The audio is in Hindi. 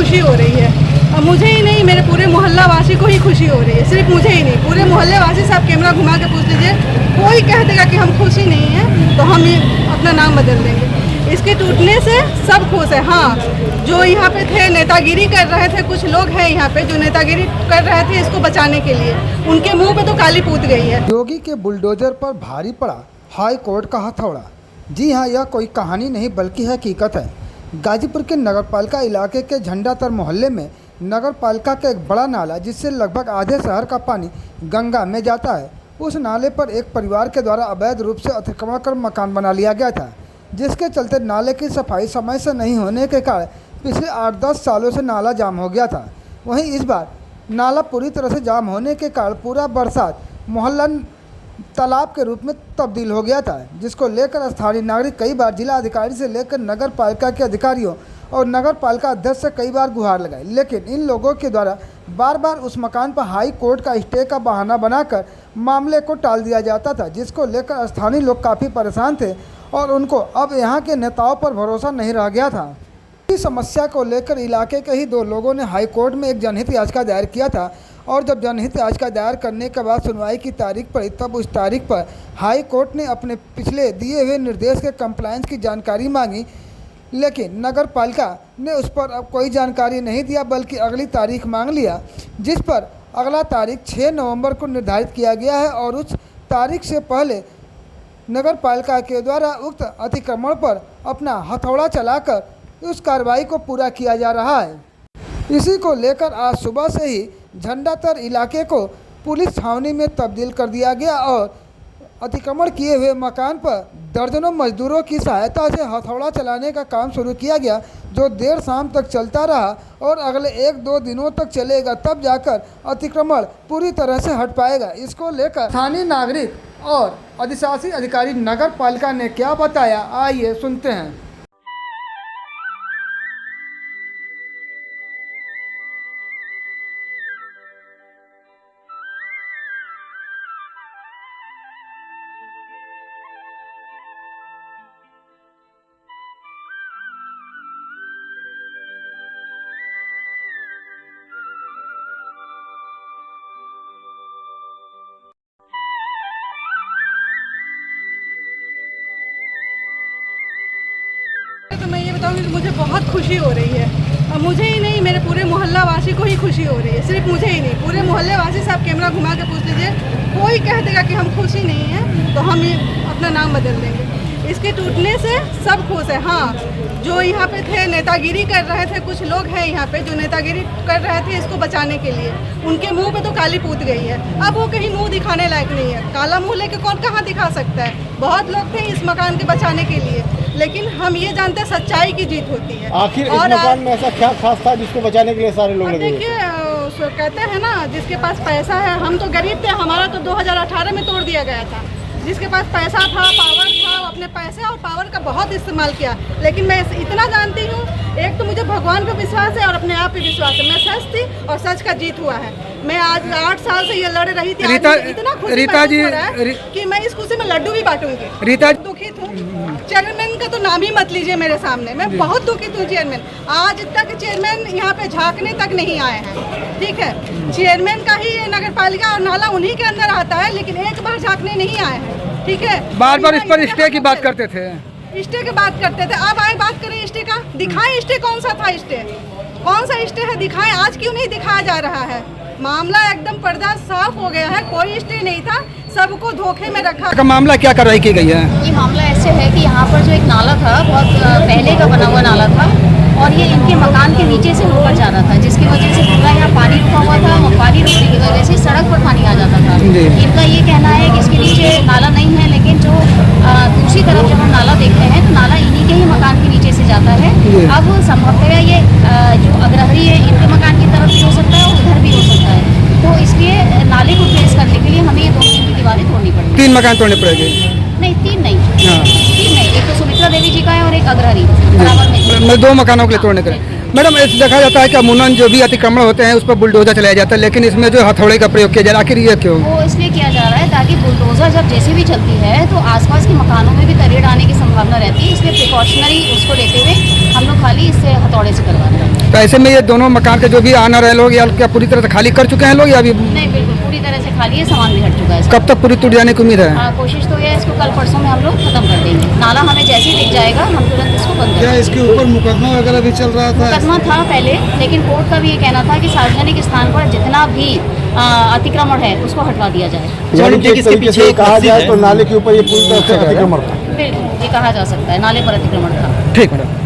खुशी हो रही है। और मुझे ही नहीं, मेरे पूरे मोहल्ला वासी को ही खुशी हो रही है। सिर्फ मुझे ही नहीं, पूरे मोहल्ले वासी से आप कैमरा घुमा के पूछ लीजिए, कोई कह देगा कि हम खुशी नहीं हैं तो हम अपना नाम बदल देंगे। इसके टूटने से सब खुश है। हाँ, जो यहाँ पे थे नेतागिरी कर रहे थे, कुछ लोग हैं यहाँ पे जो नेतागिरी कर रहे थे इसको बचाने के लिए, उनके मुंह पे तो काली पूत गई है। योगी के बुलडोजर पर भारी पड़ा हाई कोर्ट का हथौड़ा। जी हाँ, यह कोई कहानी नहीं बल्कि हकीकत है। गाजीपुर के नगरपालिका इलाके के झंडातर मोहल्ले में नगरपालिका का एक बड़ा नाला, जिससे लगभग आधे शहर का पानी गंगा में जाता है, उस नाले पर एक परिवार के द्वारा अवैध रूप से अतिक्रमण कर मकान बना लिया गया था, जिसके चलते नाले की सफाई समय से नहीं होने के कारण पिछले 8-10 सालों से नाला जाम हो गया था। वहीं इस बार नाला पूरी तरह से जाम होने के कारण पूरा बरसात मोहल्ला तालाब के रूप में तब्दील हो गया था, जिसको लेकर स्थानीय नागरिक कई बार जिला अधिकारी से लेकर नगर पालिका के अधिकारियों और नगर पालिका अध्यक्ष से कई बार गुहार लगाई, लेकिन इन लोगों के द्वारा बार बार उस मकान पर हाई कोर्ट का स्टे का बहाना बनाकर मामले को टाल दिया जाता था, जिसको लेकर स्थानीय लोग काफ़ी परेशान थे और उनको अब यहाँ के नेताओं पर भरोसा नहीं रह गया था। इस समस्या को लेकर इलाके के ही 2 लोगों ने हाई कोर्ट में एक जनहित याचिका दायर किया था, और जब जनहित याचिका दायर करने के बाद सुनवाई की तारीख पड़ी, तब उस तारीख पर हाई कोर्ट ने अपने पिछले दिए हुए निर्देश के कंप्लायंस की जानकारी मांगी, लेकिन नगर पालिका ने उस पर अब कोई जानकारी नहीं दिया, बल्कि अगली तारीख मांग लिया, जिस पर अगला तारीख 6 नवंबर को निर्धारित किया गया है। और उस तारीख से पहले नगर पालिका के द्वारा उक्त अतिक्रमण पर अपना हथौड़ा चलाकर उस कार्रवाई को पूरा किया जा रहा है। इसी को लेकर आज सुबह से ही झंडातर इलाके को पुलिस छावनी में तब्दील कर दिया गया और अतिक्रमण किए हुए मकान पर दर्जनों मजदूरों की सहायता से हथौड़ा चलाने का काम शुरू किया गया, जो देर शाम तक चलता रहा और अगले 1-2 दिनों तक चलेगा, तब जाकर अतिक्रमण पूरी तरह से हट पाएगा। इसको लेकर स्थानीय नागरिक और अधिशासी अधिकारी नगर पालिका ने क्या बताया, आइए सुनते हैं। तो मैं ये बताऊंगी कि मुझे बहुत खुशी हो रही है। और मुझे ही नहीं, मेरे पूरे मोहल्ला वासी को ही खुशी हो रही है। सिर्फ मुझे ही नहीं, पूरे मोहल्ले वासी से आप कैमरा घुमा के पूछ लीजिए, कोई कह देगा कि हम खुशी नहीं हैं तो हम अपना नाम बदल देंगे। इसके टूटने से सब खुश है। हाँ, जो यहाँ पे थे नेतागिरी कर रहे थे, कुछ लोग हैं यहाँ पे जो नेतागिरी कर रहे थे इसको बचाने के लिए, उनके मुंह पे तो काली पूत गई है। अब वो कहीं मुंह दिखाने लायक नहीं है। काला मुंह लेके कौन कहाँ दिखा सकता है। बहुत लोग थे इस मकान के बचाने के लिए, लेकिन हम ये जानते हैं सच्चाई की जीत होती है। आखिर इस मकान में ऐसा क्या खास था जिसको बचाने के लिए सारे लोग लगे? देखिए, कहते हैं ना, जिसके पास पैसा है, हम तो गरीब थे, हमारा तो 2018 में तोड़ दिया गया था। जिसके पास पैसा था, पावर था, वो अपने पैसे और पावर का बहुत इस्तेमाल किया। लेकिन मैं इतना जानती हूँ, एक तो मुझे भगवान पे विश्वास है और अपने आप पे विश्वास है। मैं सच थी और सच का जीत हुआ है। मैं आज 8 साल से ये लड़ रही थी। इतना खुशी महसूस हो रहा है कि मैं इस खुशी में लड्डू भी बांटूंगी। रीता, दुखित हूँ। चेयरमैन का तो नाम ही मत लीजिए मेरे सामने, मैं बहुत दुखित हूँ। चेयरमैन आज तक चेयरमैन यहाँ पे झांकने तक नहीं आए हैं। ठीक है, चेयरमैन का ही नगर पालिका और नाला उन्हीं के अंदर आता है, लेकिन एक बार झांकने नहीं आए हैं। ठीक है, बार बार इस पर स्टे की बात करते थे, स्टे की बात करते थे। अब आए बात करें स्टे का, दिखाएं स्टे कौन सा था, स्टे कौन सा स्टे है दिखाएं। आज क्यों नहीं दिखाया जा रहा है? मामला एकदम पर्दा साफ हो गया है, कोई स्टे नहीं था, सबको धोखे में रखा। का मामला क्या कार्रवाई की गई है? ये मामला ऐसे है कि यहाँ पर जो एक नाला था, बहुत पहले का बना हुआ नाला था, और ये इनके मकान के नीचे से ऊपर जा रहा था, जिसकी वजह से पूरा यहाँ पानी रुका हुआ था और पानी रुकने की वजह से सड़क पर पानी आ जाता था। इनका ये कहना है कि इसके नीचे नाला नहीं है, लेकिन जो दूसरी तरफ जब हम नाला देखते हैं तो नाला इन्हीं के ही मकान के नीचे से जाता है। अब संभवतः ये जो अग्रहरी है, इनके मकान की तरफ भी हो सकता है और उधर भी हो सकता है। तो इसलिए नाले को ट्रेस करने के लिए हमें ये 2 की दीवारें तोड़नी पड़ेगी। 3 मकान तोड़ने पड़ेंगे? नहीं, 3 नहीं। 3 नहीं, एक तो सुमित्रा देवी जी का है और एक अग्रहरी बराबर में। 2 मकानों के लिए तोड़ने का। मैडम, देखा जाता है कि अमूमन जो भी अतिक्रमण होते हैं उस पर बुलडोजर चलाया जाता है, लेकिन इसमें जो हथौड़े का प्रयोग किया जा रहा है, आखिर ये क्यों? वो इसलिए किया जा रहा है ताकि बुलडोजर जब जैसे भी चलती है तो आसपास के मकानों में भी तरेड़ आने की संभावना रहती है, इसलिए प्रिकॉशनरी उसको लेते हुए हम लोग खाली इससे हथौड़े से करवा रहे हैं। तो ऐसे में ये दोनों मकान के जो भी आनर है लोग या क्या पूरी तरह से खाली कर चुके हैं लोग या अभी नहीं, बिल्कुल पूरी तरह से खाली है, सामान भी हट चुका है इसका। कब तक पूरी टूट जाने की उम्मीद है? कोशिश तो ये है इसको कल परसों में हम लोग खत्म कर देंगे। नाला हमें जैसे ही दिख जाएगा हम तुरंत इसको बंद कर देंगे। इसके ऊपर मुकदमा वगैरह भी चल रहा मुकदमा था पहले, लेकिन कोर्ट का भी ये कहना था कि सार्वजनिक स्थान पर जितना भी अतिक्रमण है उसको हटवा दिया जाए। यानी कि इसके पीछे कहा जाए तो नाले के ऊपर ये पूरी तरह से अतिक्रमण था। बिल्कुल, ये कहा जा सकता है नाले पर अतिक्रमण था। ठीक मैडम।